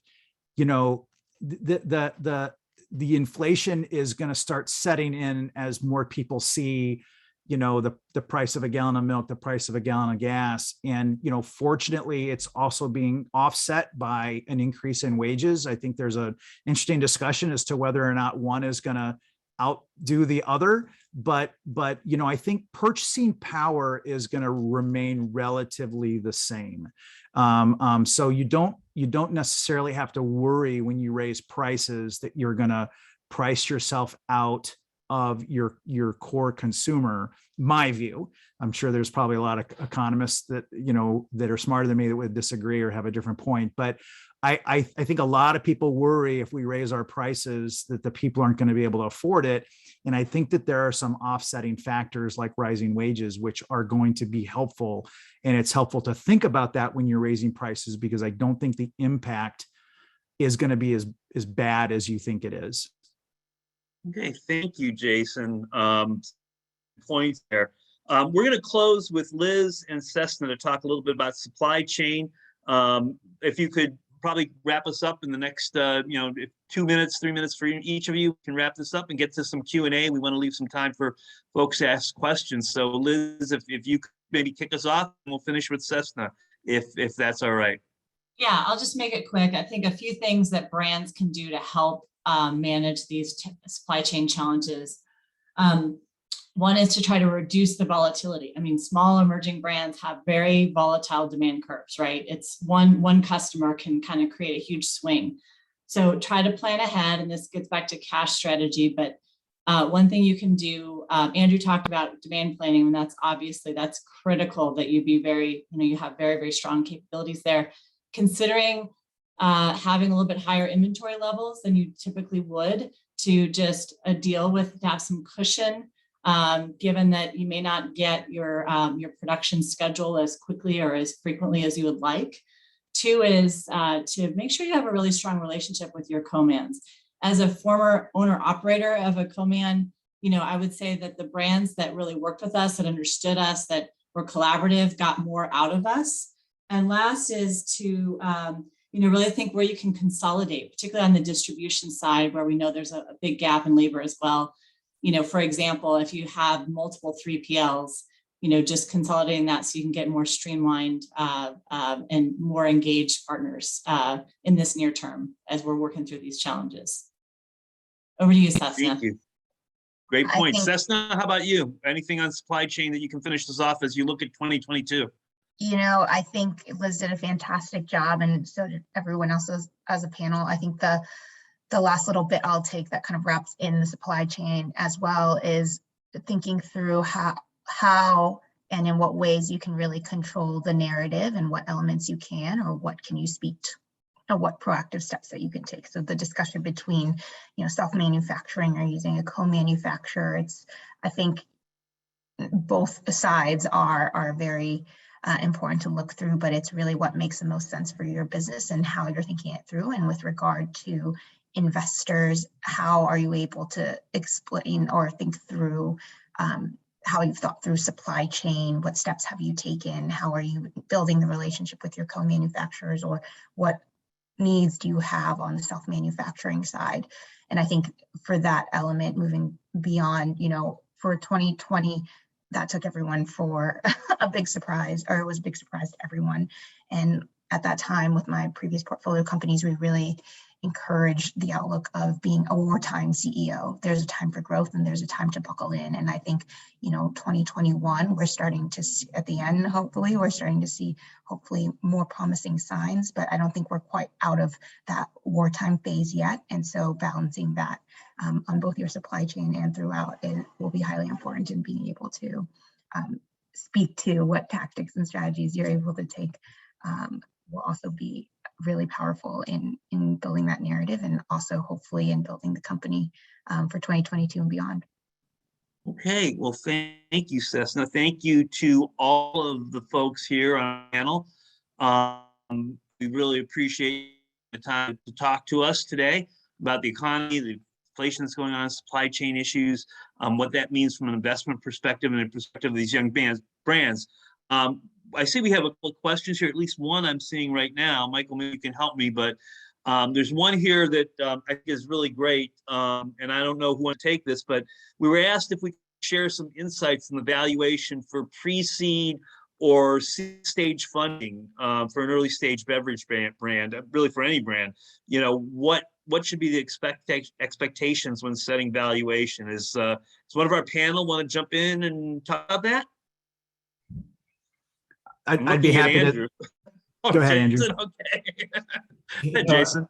the inflation is going to start setting in as more people see, the price of a gallon of milk, the price of a gallon of gas. And, fortunately, it's also being offset by an increase in wages. I think there's an interesting discussion as to whether or not one is going to outdo the other. But, I think purchasing power is going to remain relatively the same. So you don't necessarily have to worry when you raise prices that you're going to price yourself out of your core consumer. My view, I'm sure there's probably a lot of economists that, that are smarter than me that would disagree or have a different point. But I think a lot of people worry if we raise our prices that the people aren't going to be able to afford it. And I think that there are some offsetting factors like rising wages, which are going to be helpful. And it's helpful to think about that when you're raising prices, because I don't think the impact is going to be as bad as you think it is. Okay, thank you, Jason. Points there. We're going to close with Liz and Cessna to talk a little bit about supply chain. If you could probably wrap us up in the next, 2 minutes, 3 minutes for each of you can wrap this up and get to some Q&A. We want to leave some time for folks to ask questions. So Liz, if you could maybe kick us off, and we'll finish with Cessna, if that's all right. Yeah, I'll just make it quick. I think a few things that brands can do to help manage these supply chain challenges. One is to try to reduce the volatility. I mean, small emerging brands have very volatile demand curves, right? It's one customer can kind of create a huge swing. So try to plan ahead, and this gets back to cash strategy. But one thing you can do, Andrew talked about demand planning, and that's critical that you be very, you have very, very strong capabilities there. Considering having a little bit higher inventory levels than you typically would to just deal with, to have some cushion, given that you may not get your production schedule as quickly or as frequently as you would like. Two is to make sure you have a really strong relationship with your co-mans. As a former owner operator of a co-man, I would say that the brands that really worked with us, that understood us, that were collaborative, got more out of us. And last is to really think where you can consolidate, particularly on the distribution side, where we know there's a big gap in labor as well. For example, if you have multiple 3PLs, just consolidating that so you can get more streamlined and more engaged partners in this near term as we're working through these challenges. Over to you, Cessna. Thank you. Great point. Cessna, how about you? Anything on supply chain that you can finish this off as you look at 2022? I think Liz did a fantastic job, and so did everyone else as a panel. I think the last little bit I'll take that kind of wraps in the supply chain as well is thinking through how and in what ways you can really control the narrative and what elements you can or what can you speak what proactive steps that you can take. So the discussion between, self-manufacturing or using a co-manufacturer, I think both sides are very important to look through, but it's really what makes the most sense for your business and how you're thinking it through. And with regard to investors, how are you able to explain or think through how you've thought through supply chain? What steps have you taken? How are you building the relationship with your co-manufacturers, or what needs do you have on the self-manufacturing side? And I think for that element, moving beyond, for 2020, that took everyone for a big surprise, or it was a big surprise to everyone. And at that time, with my previous portfolio companies, we really encouraged the outlook of being a wartime CEO. There's a time for growth and there's a time to buckle in. And I think, 2021, we're starting to see at the end, hopefully, we're starting to see hopefully more promising signs, but I don't think we're quite out of that wartime phase yet. And so balancing that on both your supply chain and throughout, it will be highly important in being able to speak to what tactics and strategies you're able to take will also be really powerful in building that narrative, and also hopefully in building the company for 2022 and beyond. Okay, well, thank you, Cessna. Thank you to all of the folks here on the panel. We really appreciate the time to talk to us today about the economy, the inflation that's going on, supply chain issues, what that means from an investment perspective and the perspective of these young brands. I see we have a couple questions here, at least one I'm seeing right now. Michael, maybe you can help me, but there's one here that I think is really great, and I don't know who wants to take this, but we were asked if we could share some insights in the valuation for pre-seed or stage funding for an early stage beverage brand, really for any brand. What should be the expectations when setting valuation? Does one of our panel want to jump in and talk about that? I'd be happy to. Go ahead, Andrew. Okay. Jason.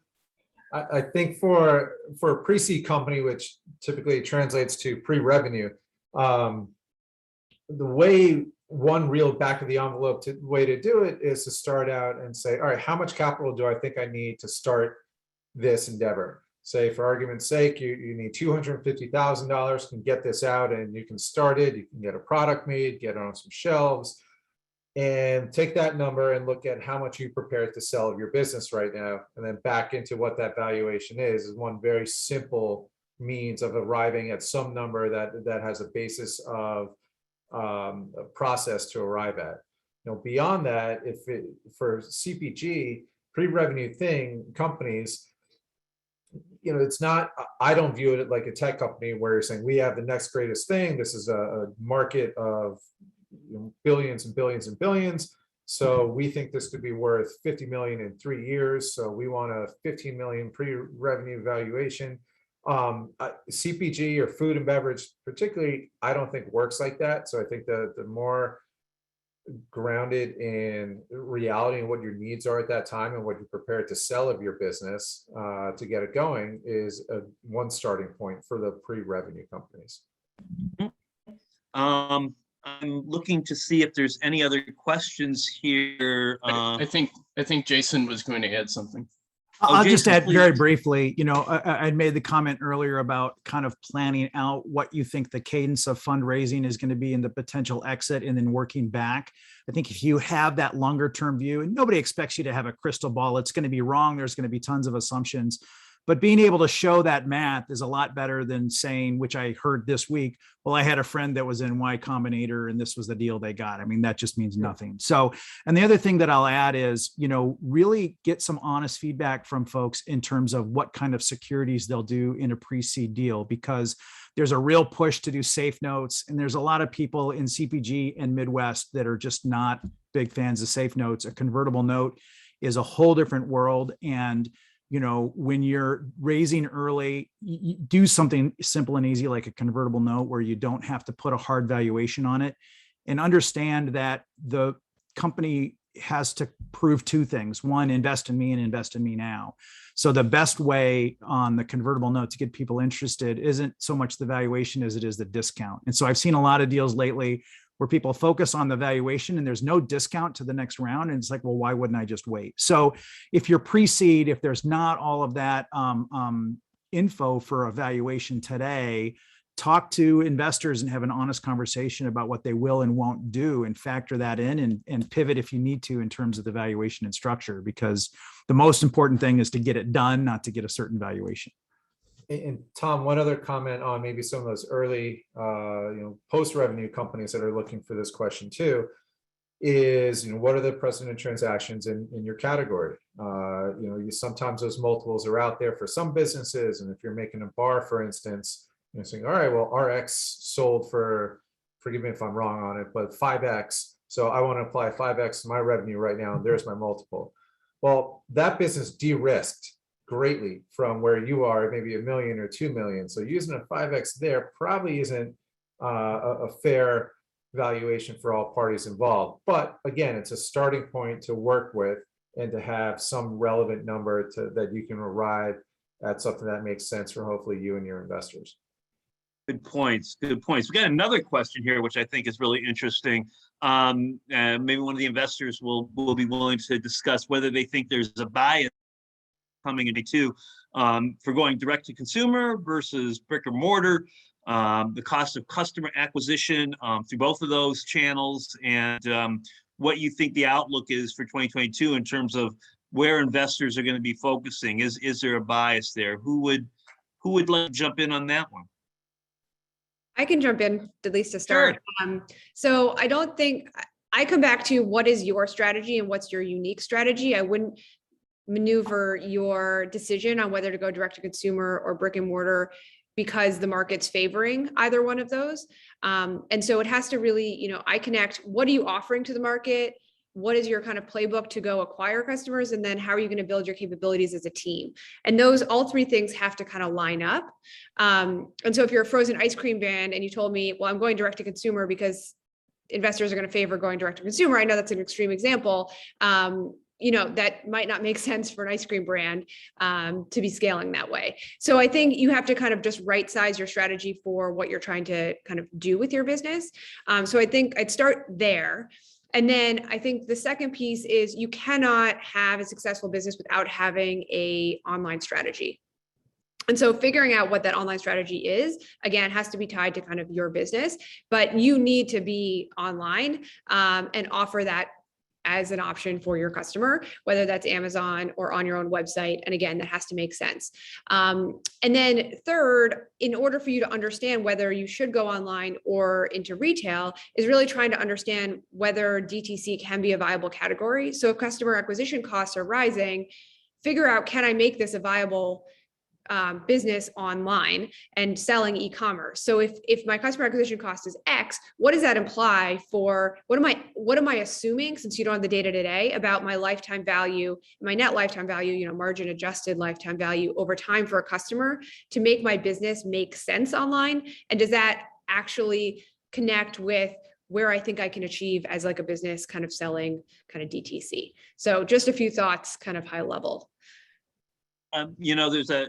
I think for a pre-seed company, which typically translates to pre-revenue, the way one real back of the envelope way to do it is to start out and say, all right, how much capital do I think I need to start this endeavor? Say, for argument's sake, you need $250,000, can get this out and you can start it. You can get a product made, get it on some shelves, and take that number and look at how much you prepared to sell of your business right now, and then back into what that valuation is one very simple means of arriving at some number that has a basis of a process to arrive at. Beyond that, for CPG pre-revenue companies, it's not, I don't view it like a tech company where you're saying we have the next greatest thing. This is a market of billions and billions and billions. So we think this could be worth 50 million in 3 years. So we want a 15 million pre-revenue valuation. CPG or food and beverage particularly, I don't think works like that. So I think the more grounded in reality and what your needs are at that time and what you're prepared to sell of your business to get it going is one starting point for the pre-revenue companies. I'm looking to see if there's any other questions here. I think Jason was going to add something. I'll Jason, just add please. very briefly, I'd made the comment earlier about kind of planning out what you think the cadence of fundraising is going to be and the potential exit and then working back. I think if you have that longer term view, and nobody expects you to have a crystal ball, it's going to be wrong. There's going to be tons of assumptions. But being able to show that math is a lot better than saying, which I heard this week, well, I had a friend that was in Y Combinator and this was the deal they got. I mean, that just means nothing. So, and the other thing that I'll add is, really get some honest feedback from folks in terms of what kind of securities they'll do in a pre-seed deal, because there's a real push to do safe notes. And there's a lot of people in CPG and Midwest that are just not big fans of safe notes. A convertible note is a whole different world. And when you're raising early, you do something simple and easy like a convertible note where you don't have to put a hard valuation on it, and understand that the company has to prove two things. One, invest in me and invest in me now. So the best way on the convertible note to get people interested isn't so much the valuation as it is the discount. And so I've seen a lot of deals lately where people focus on the valuation and there's no discount to the next round. And it's like, well, why wouldn't I just wait? So if you're pre-seed, if there's not all of that info for a valuation today, talk to investors and have an honest conversation about what they will and won't do, and factor that in and pivot if you need to in terms of the valuation and structure, because the most important thing is to get it done, not to get a certain valuation. And Tom, one other comment on maybe some of those early, post-revenue companies that are looking for this question too, is, what are the precedent transactions in your category? Sometimes those multiples are out there for some businesses. And if you're making a bar, for instance, saying, all right, well, RX sold for, forgive me if I'm wrong on it, but 5X. So I want to apply 5X to my revenue right now, and there's my multiple. Well, that business de-risked greatly from where you are, maybe $1 million or $2 million. So using a 5X there probably isn't a fair valuation for all parties involved. But again, it's a starting point to work with and to have some relevant number that you can arrive at something that makes sense for hopefully you and your investors. Good points. Good points. We got another question here, which I think is really interesting. Maybe one of the investors will be willing to discuss whether they think there's a bias coming into for going direct to consumer versus brick and mortar, the cost of customer acquisition through both of those channels, and what you think the outlook is for 2022 in terms of where investors are going to be focusing. Is there a bias there? Who would like to jump in on that one? I can jump in at least to start. Sure. So I don't think I come back to what is your strategy and what's your unique strategy. I wouldn't maneuver your decision on whether to go direct to consumer or brick and mortar because the market's favoring either one of those. And so it has to really, I connect, what are you offering to the market? What is your kind of playbook to go acquire customers? And then how are you going to build your capabilities as a team? And all three things have to kind of line up. And so if you're a frozen ice cream brand and you told me, well, I'm going direct to consumer because investors are going to favor going direct to consumer. I know that's an extreme example. That might not make sense for an ice cream brand to be scaling that way. So I think you have to kind of just right size your strategy for what you're trying to kind of do with your business. So I think I'd start there. And then I think the second piece is you cannot have a successful business without having an online strategy. And so figuring out what that online strategy is, again, has to be tied to kind of your business, but you need to be online and offer that as an option for your customer, whether that's Amazon or on your own website. And again, that has to make sense. And then third, in order for you to understand whether you should go online or into retail, is really trying to understand whether DTC can be a viable category. So if customer acquisition costs are rising, figure out, can I make this a viable business online and selling e-commerce? So if my customer acquisition cost is X, what does that imply for, what am I assuming, since you don't have the data today, about my lifetime value, my net lifetime value, margin adjusted lifetime value over time for a customer to make my business make sense online? And does that actually connect with where I think I can achieve as like a business kind of selling kind of DTC? So just a few thoughts, kind of high level. There's a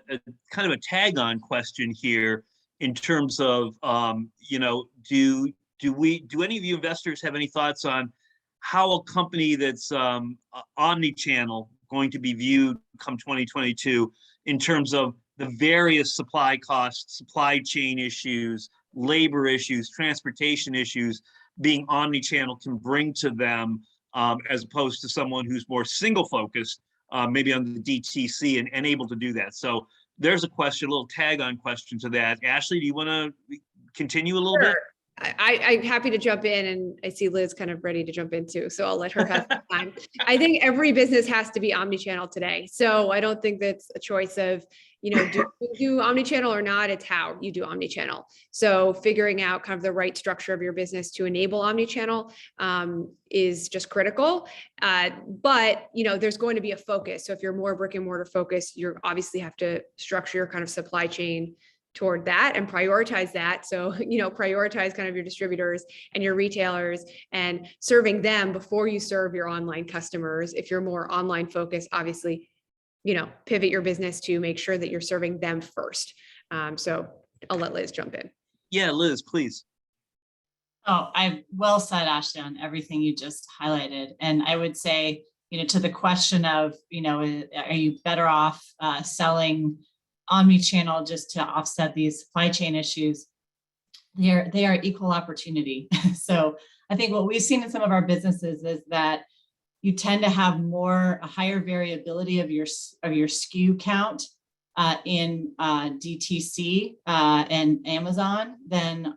kind of a tag on question here in terms of, do any of you investors have any thoughts on how a company that's omni-channel going to be viewed come 2022 in terms of the various supply costs, supply chain issues, labor issues, transportation issues being omni-channel can bring to them, as opposed to someone who's more single focused, maybe on the DTC and able to do that. So there's a question, a little tag on question to that. Ashley, do you want to continue a little bit? I'm happy to jump in, and I see Liz kind of ready to jump in too, so I'll let her have some time. I think every business has to be omni-channel today. So I don't think that's a choice of, do you do omni-channel or not? It's how you do omni-channel. So figuring out kind of the right structure of your business to enable omni-channel is just critical. But, there's going to be a focus. So if you're more brick and mortar focused, you obviously have to structure your kind of supply chain toward that and prioritize that. So, prioritize kind of your distributors and your retailers and serving them before you serve your online customers. If you're more online focused, obviously, pivot your business to make sure that you're serving them first. So I'll let Liz jump in. Yeah, Liz, please. Oh, I well said, Ashley, on everything you just highlighted. And I would say, to the question of, are you better off selling omni-channel just to offset these supply chain issues? They are equal opportunity. So I think what we've seen in some of our businesses is that you tend to have a higher variability of your SKU count in DTC and Amazon than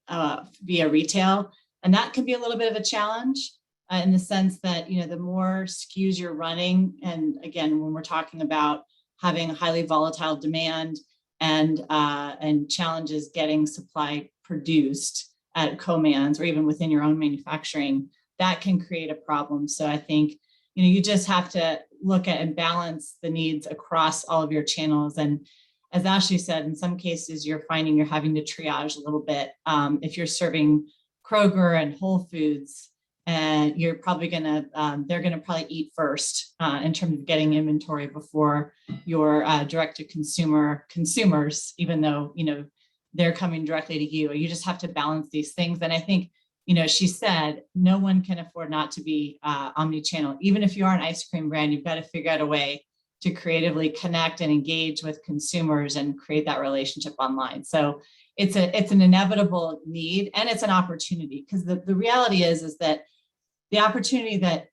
via retail. And that can be a little bit of a challenge in the sense that, the more SKUs you're running, and again, when we're talking about having highly volatile demand and challenges getting supply produced at co-mans or even within your own manufacturing, that can create a problem. So I think, you just have to look at and balance the needs across all of your channels. And as Ashley said, in some cases, you're finding you're having to triage a little bit. If you're serving Kroger and Whole Foods, and you're probably they're gonna probably eat first in terms of getting inventory before your direct to consumers, even though, they're coming directly to you. You just have to balance these things. And I think, she said, no one can afford not to be omni-channel. Even if you are an ice cream brand, you've got to figure out a way to creatively connect and engage with consumers and create that relationship online. So it's an inevitable need, and it's an opportunity, because the reality is that the opportunity that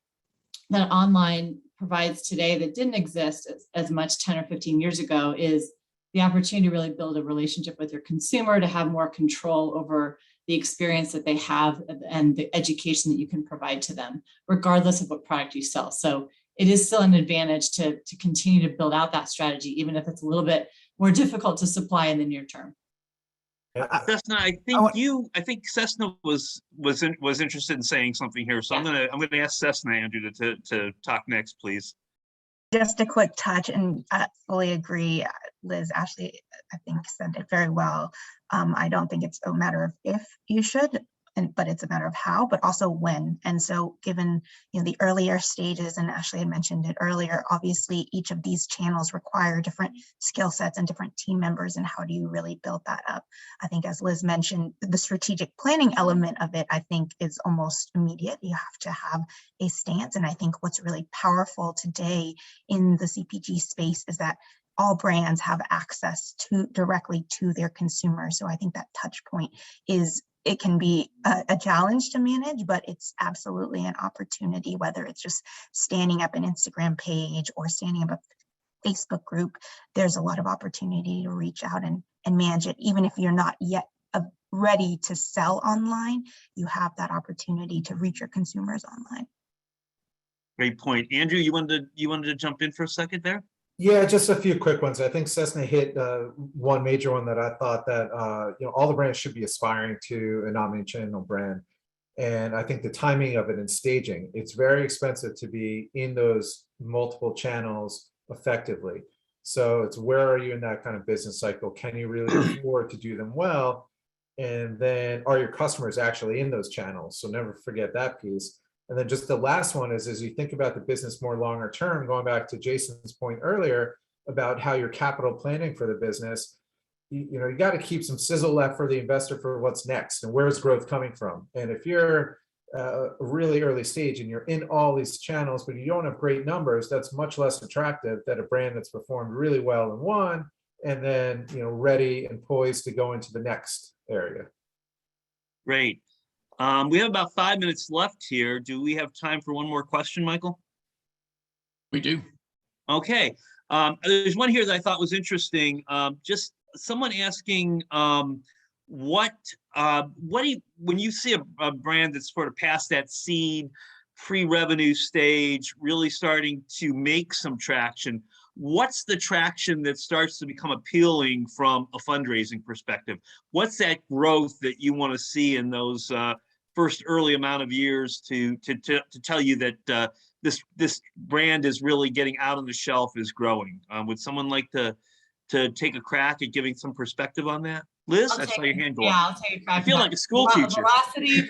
online provides today that didn't exist as much 10 or 15 years ago is the opportunity to really build a relationship with your consumer, to have more control over the experience that they have and the education that you can provide to them, regardless of what product you sell. So it is still an advantage to continue to build out that strategy, even if it's a little bit more difficult to supply in the near term. Cessna, I think Cessna was interested in saying something here. So Yeah. I'm gonna ask Cessna, Andrew, to talk next, please. Just a quick touch, and I fully agree. Liz, Ashley, I think said it very well. I don't think it's a matter of if you should, but it's a matter of how, but also when. And so given the earlier stages, and Ashley had mentioned it earlier, obviously each of these channels require different skill sets and different team members, and how do you really build that up? I think, as Liz mentioned, the strategic planning element of it, I think, is almost immediate. You have to have a stance. And I think what's really powerful today in the CPG space is that all brands have access directly to their consumers. So I think that touch point it can be a challenge to manage, but it's absolutely an opportunity, whether it's just standing up an Instagram page or standing up a Facebook group. There's a lot of opportunity to reach out and manage it. Even if you're not yet ready to sell online, you have that opportunity to reach your consumers online. Great point. Andrew, you wanted to jump in for a second there? Yeah, just a few quick ones. I think Cessna hit one major one that I thought that all the brands should be aspiring to an omni-channel brand. And I think the timing of it and staging, it's very expensive to be in those multiple channels effectively. So it's, where are you in that kind of business cycle? Can you really afford to do them well? And then, are your customers actually in those channels? So never forget that piece. And then just the last one is, as you think about the business more longer term, going back to Jason's point earlier about how you're capital planning for the business, you got to keep some sizzle left for the investor for what's next and where's growth coming from. And if you're a really early stage and you're in all these channels, but you don't have great numbers, that's much less attractive than a brand that's performed really well in one and then ready and poised to go into the next area. Great. We have about 5 minutes left here. Do we have time for one more question, Michael? We do. Okay. There's one here that I thought was interesting. Just someone asking, when you see a brand that's sort of past that seed, pre-revenue stage, really starting to make some traction, what's the traction that starts to become appealing from a fundraising perspective? What's that growth that you want to see in those first early amount of years to tell you that this brand is really getting out on the shelf, is growing? Would someone like to take a crack at giving some perspective on that? Liz, I saw your hand go up. Yeah, I'll take a crack. I feel like a school teacher. Velocity.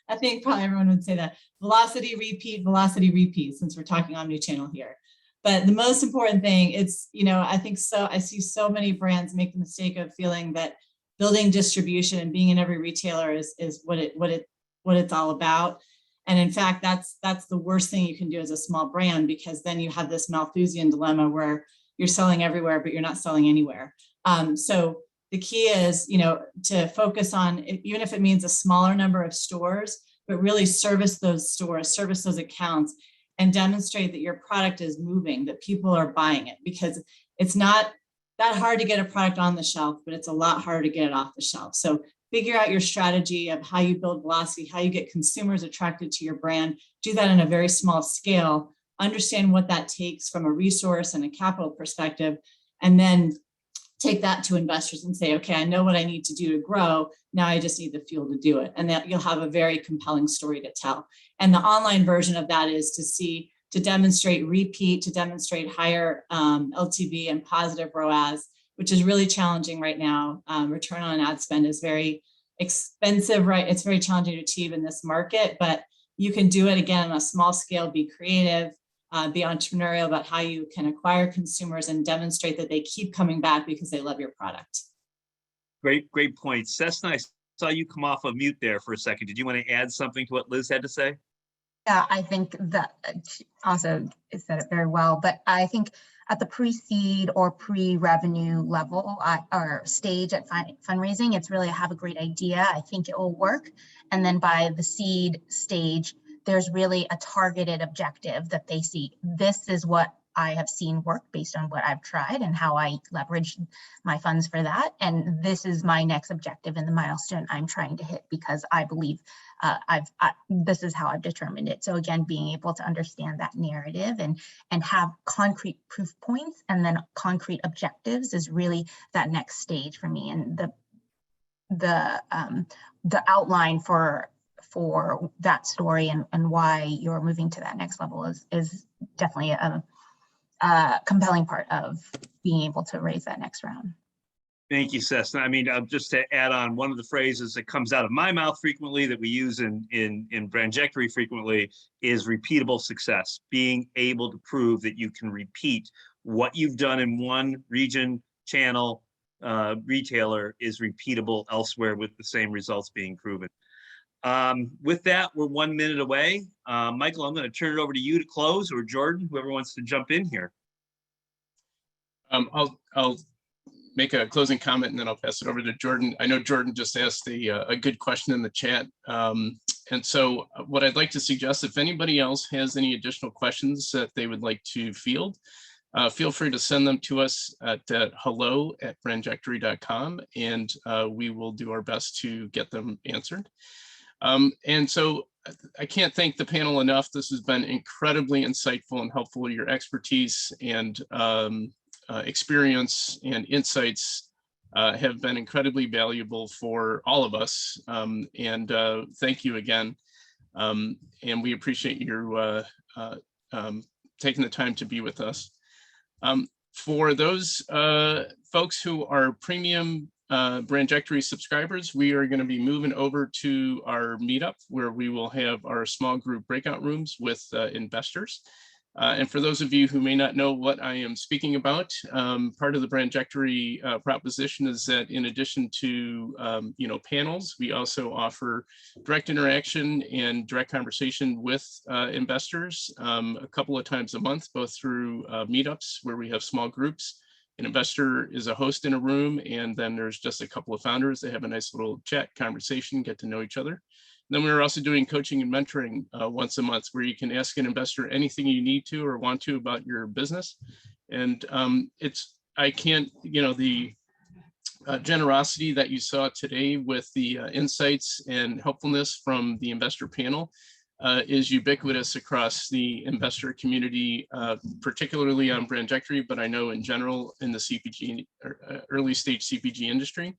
I think probably everyone would say that. Velocity, repeat, since we're talking omni-channel here. But the most important thing, it's, I think so, I see so many brands make the mistake of feeling that building distribution and being in every retailer is what it's all about. And in fact, that's the worst thing you can do as a small brand, because then you have this Malthusian dilemma where you're selling everywhere, but you're not selling anywhere. So the key is, to focus on, even if it means a smaller number of stores, but really service those stores, service those accounts, and demonstrate that your product is moving, that people are buying it, because it's not that hard to get a product on the shelf, but it's a lot harder to get it off the shelf. So figure out your strategy of how you build velocity, how you get consumers attracted to your brand. Do that in a very small scale. Understand what that takes from a resource and a capital perspective, and then take that to investors and say, okay, I know what I need to do to grow. Now I just need the fuel to do it. And that you'll have a very compelling story to tell. And the online version of that is to demonstrate repeat, to demonstrate higher LTV and positive ROAS, which is really challenging right now. Return on ad spend is very expensive, right? It's very challenging to achieve in this market, but you can do it again on a small scale, be creative, be entrepreneurial about how you can acquire consumers and demonstrate that they keep coming back because they love your product. Great point. Cessna, I saw you come off of mute there for a second. Did you want to add something to what Liz had to say? Yeah, I think that also said it very well, but I think at the pre-seed or pre-revenue level or stage at fundraising, it's really, I have a great idea, I think it will work. And then by the seed stage, there's really a targeted objective that they see. This is what I have seen work based on what I've tried and how I leveraged my funds for that. And this is my next objective and the milestone I'm trying to hit, because I believe this is how I've determined it. So again, being able to understand that narrative and have concrete proof points and then concrete objectives is really that next stage for me. And the outline for that story and why you're moving to that next level is definitely a compelling part of being able to raise that next round. Thank you, Cessna. I mean, just to add on, one of the phrases that comes out of my mouth frequently that we use in Brandjectory frequently is repeatable success. Being able to prove that you can repeat what you've done in one region, channel, retailer is repeatable elsewhere with the same results being proven. With that, we're 1 minute away. Michael, I'm going to turn it over to you to close, or Jordan, whoever wants to jump in here. I'll make a closing comment and then I'll pass it over to Jordan. I know Jordan just asked a good question in the chat. And so what I'd like to suggest, if anybody else has any additional questions that they would like to field, feel free to send them to us at hello@brandjectory.com, and we will do our best to get them answered. And so I can't thank the panel enough. This has been incredibly insightful and helpful. Your expertise and experience and insights have been incredibly valuable for all of us. And thank you again. And we appreciate your taking the time to be with us. For those folks who are premium Brandjectory subscribers, we are going to be moving over to our meetup where we will have our small group breakout rooms with investors. And for those of you who may not know what I am speaking about, part of the Brandjectory proposition is that in addition to panels, we also offer direct interaction and direct conversation with investors a couple of times a month, both through meetups where we have small groups. An investor is a host in a room, and then there's just a couple of founders. They have a nice little chat conversation, get to know each other. Then we're also doing coaching and mentoring once a month, where you can ask an investor anything you need to or want to about your business. And the generosity that you saw today with the insights and helpfulness from the investor panel is ubiquitous across the investor community, particularly on Brandjectory, but I know in general in the CPG or early stage CPG industry.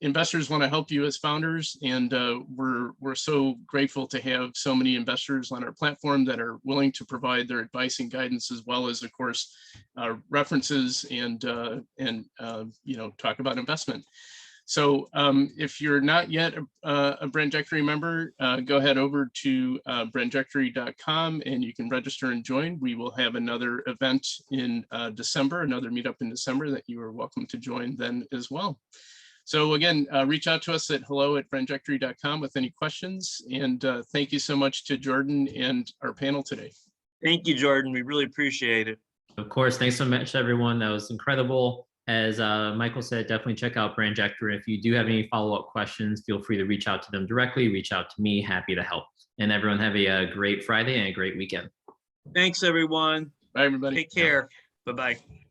Investors want to help you as founders, and we're so grateful to have so many investors on our platform that are willing to provide their advice and guidance, as well as, of course, references and talk about investment. So if you're not yet a Brandjectory member, go ahead over to brandjectory.com and you can register and join. We will have another event in December, another meetup in December that you are welcome to join then as well. So again, reach out to us at hello@brandjectory.com with any questions. And thank you so much to Jordan and our panel today. Thank you, Jordan. We really appreciate it. Of course, thanks so much, everyone. That was incredible. As Michael said, definitely check out Brandjectory. If you do have any follow-up questions, feel free to reach out to them directly. Reach out to me. Happy to help. And everyone have a great Friday and a great weekend. Thanks, everyone. Bye, everybody. Take care. Bye-bye.